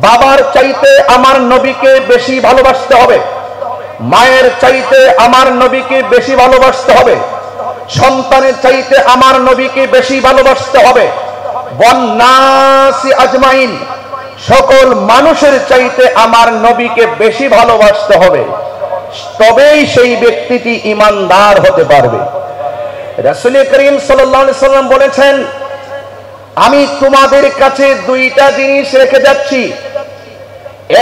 বাবার চাইতে আমার নবীকে বেশি ভালোবাসতে হবে, মায়ের চাইতে আমার নবীকে বেশি ভালোবাসতে হবে, সন্তানের চাইতে আমার নবীকে বেশি ভালোবাসতে হবে, ওয়ান্নাসি আজমাইন সকল মানুষের চাইতে আমার নবীকে বেশি ভালোবাসতে হবে। তবেই সেই ব্যক্তিটি ঈমানদার হতে পারবে। রাসূল করিম সাল্লাল্লাহু আলাইহি সাল্লাম বলেছেন, আমি তোমাদের কাছে দুইটা জিনিস রেখে যাচ্ছি।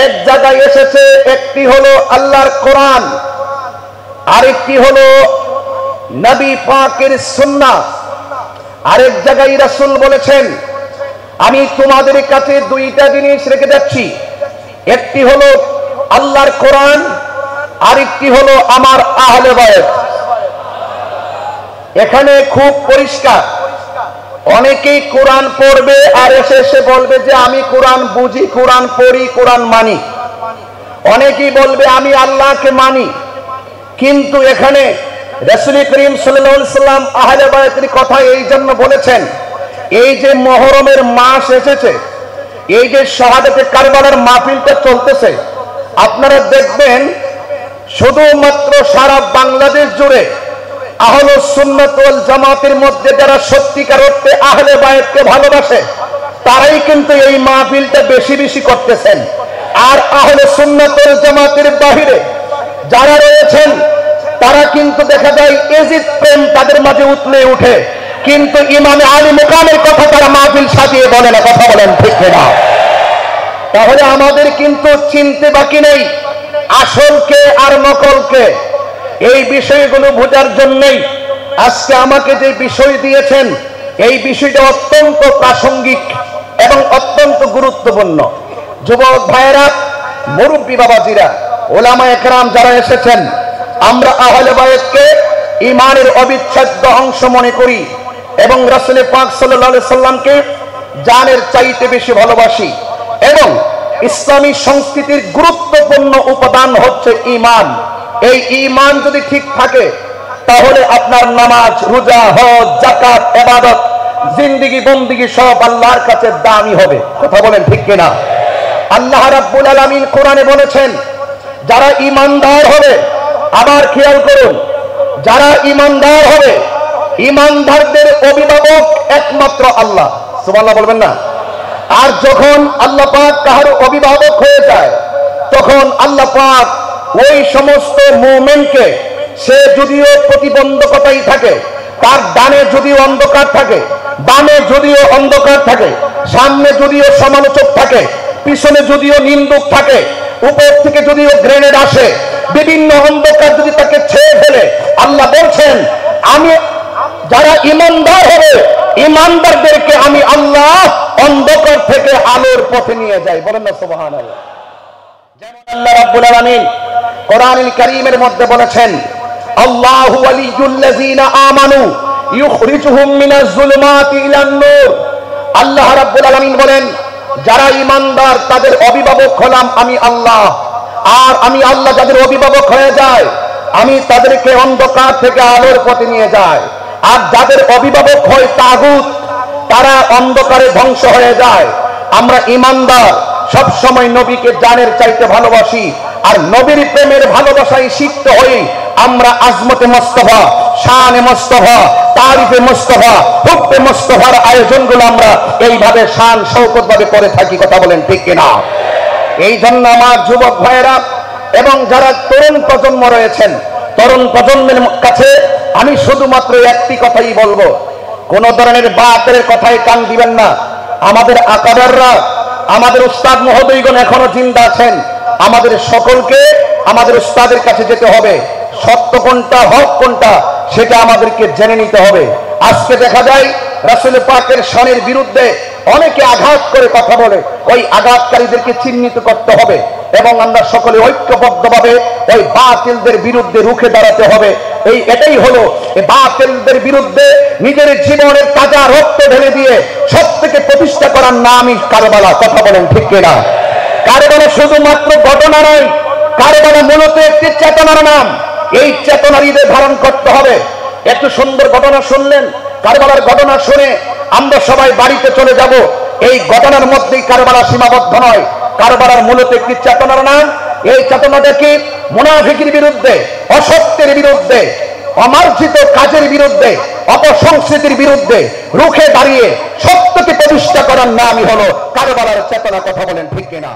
এক জায়গায় এসেছে, একটি হলো আল্লাহর কোরআন, আরেকটি হলো নবী পাকের সুন্নাহ। আরেক জায়গায় রাসূল বলেছেন, আমি তোমাদের কাছে দুইটা জিনিস রেখে যাচ্ছি, একটি হলো আল্লাহর কোরআন, আরেকটি হলো আমার আহলে বায়ত। এখানে খুব পরিষ্কার, অনেকেই কোরআন পড়বে আর এসে বলবে যে আমি কোরআন বুঝি, কোরআন পড়ি, কোরআন মানি। অনেকেই বলবে আমি আল্লাহকে মানি। কিন্তু এখানে রাসূল করিম সাল্লাল্লাহু আলাইহি সাল্লাম আহলে বায়তের কথা এই জন্য বলেছেন, এই যে মুহররমের মাস এসেছে, এই যে শাহাদাতে কারবালার মাহফিলটা চলতেছে, আপনারা দেখবেন শুধুমাত্র সারা বাংলাদেশ জুড়ে আহলুস সুন্নাত ওয়াল জামাতের মধ্যে যারা সত্যিকার অর্থে আহলে বায়তকে ভালোবাসে তারাই কিন্তু এই মাহফিলটা বেশি বেশি করতেছেন। আর আহলে সুন্নাত ওয়াল জামাতের বাহিরে যারা রয়েছেন তারা কিন্তু দেখা যায় এজিদ প্রেম তাদের মাঝে উতলে উঠে, কিন্তু ইমামে আলী মুকামের কথা তারা মাহফিল সাজিয়ে বলে না। কথা বলেন ঠিক না? তাহলে আমাদের কিন্তু চিনতে বাকি নেই আসলকে আর নকলকে। এই বিষয়গুলো বোঝার জন্যই আজকে আমাকে যে বিষয় দিয়েছেন, এই বিষয়টা অত্যন্ত প্রাসঙ্গিক এবং অত্যন্ত গুরুত্বপূর্ণ। যুবক ভাইয়েরা, মুরব্বী বাবাজিরা, ওলামা একরাম যারা এসেছেন, আমরা আহলে বায়তকে ঈমানের অবিচ্ছেদ্য অংশ মনে করি এবং রাসূল পাক সাল্লাল্লাহু আলাইহি সাল্লামকে জানের চাইতে বেশি ভালোবাসি। এবং ইসলামী সংস্কৃতির গুরুত্বপূর্ণ উপাদান হচ্ছে ঈমান। এই ঈমান যদি ঠিক থাকে তাহলে আপনার নামাজ, রোজা, হজ, যাকাত, ইবাদত, জিন্দেগি বন্দেগি সব আল্লাহর কাছে দামি হবে। কথা বলেন ঠিক কিনা? আল্লাহ রাব্বুল আলামিন কোরআনে বলেছেন, যারা ঈমানদার হবে, আবার খেয়াল করুন, যারা ঈমানদার হবে, ঈমানদারদের অভিভাবক একমাত্র আল্লাহ। সুবহানাল্লাহ বলবেন না? আর যখন আল্লাহ পাক কারো অভিভাবক হয়ে যায়, তখন আল্লাহ পাক ওই সমস্ত মুমিনকে, সে যদিও প্রতিবন্ধকতাই থাকে, তার ডানে যদিও অন্ধকার থাকে, বামে যদিও অন্ধকার থাকে, সামনে যদিও সমালোচক থাকে, পিছনে যদিও নিন্দুক থাকে, উপর থেকে যদিও গ্রেনেড আসে, বিভিন্ন অন্ধকার যদি তাকে ছেড়ে ফেলে, আল্লাহ বলছেন আমি যারা ঈমানদার হবে, ঈমানদারদেরকে আমি আল্লাহ অন্ধকার থেকে আলোর পথে নিয়ে যাই। বলেন না সুবহানাল্লাহ? যেমন আল্লাহ রাব্বুল আলামিন কোরআনুল কারীমের মধ্যে বলেছেন, আল্লাহু ওয়ালিয়ুল্লাযীনা আমানু ইউখরিজুহুম মিনাজ যুলুমাতি ইলান নূর। আল্লাহ রাব্বুল আলামিন বলেন, যারা ঈমানদার তাদের অভিভাবক হলাম আমি আল্লাহ। আর আমি আল্লাহ যাদের অভিভাবক হয়ে যায়, আমি তাদেরকে অন্ধকার থেকে আলোর পথে নিয়ে যাই। আর যাদের অভিভাবক হয় তাগুত, তারা অন্ধকারে ধ্বংস হয়ে যায়। আমরা ঈমানদার সব সময় নবীকে জানের চাইতে ভালোবাসি, আর নবীর প্রেমের ভালোবাসায় শিখতে হই আমরা আজমতে মুস্তাফা, শানে মুস্তাফা, তারিফে মুস্তাফা, হুব্বে মুস্তাফার আয়োজনগুলো আমরা এইভাবে শান শওকত ভাবে করে থাকি। কথা বলেন ঠিক কিনা? এই জন্য আমার যুবক ভাইয়েরা এবং যারা তরুণ প্রজন্ম রয়েছেন, তরুণ প্রজন্মের কাছে আমি শুধুমাত্র একটি কথাই বলবো, কোন ধরনের বাতের কথায় কান দিবেন না। আমাদের আকাদাররা, আমাদের উস্তাদ মহোদয়গণ এখনো জিন্দা আছেন। আমাদের সকলকে আমাদের উস্তাদের কাছে যেতে হবে, সত্য কোনটা, হক কোনটা, সেটা আমাদেরকে জেনে নিতে হবে। আজকে দেখা যায় রাসূল পাকের শানের বিরুদ্ধে অনেকে আঘাত করে কথা বলে, ওই আঘাতকারীদেরকে চিহ্নিত করতে হবে এবং আমরা সকলে ঐক্যবদ্ধভাবে ওই বাতিলদের বিরুদ্ধে রুখে দাঁড়াতে হবে। এটাই হলো এই বাতিলদের বিরুদ্ধে নিজের জীবনের তাজা রক্ত ঢেলে দিয়ে সত্যকে প্রতিষ্ঠা করার নামই কারবালা। কথা বলেন ঠিক কিনা? কারবালা শুধুমাত্র ঘটনা নয়, কারবালা মূলত একটি চেতনার নাম। এই চেতনার হৃদয়ে ধারণ করতে হবে। এত সুন্দর ঘটনা শুনলেন, কারবালার ঘটনা শুনে আমরা সবাই বাড়িতে চলে যাব, এই ঘটনার মধ্যেই কারবালা সীমাবদ্ধ নয়। কারবালার মূলত একটি চেতনার নাম। এই চেতনাটা কি? মুনাফিকের বিরুদ্ধে, অসত্যের বিরুদ্ধে, অমার্জিত কাজের বিরুদ্ধে, অপসংস্কৃতির বিরুদ্ধে রুখে দাঁড়িয়ে সত্যকে প্রতিষ্ঠা করার নামই হলো কারবালার চেতনা। কথা বলেন ঠিক কিনা?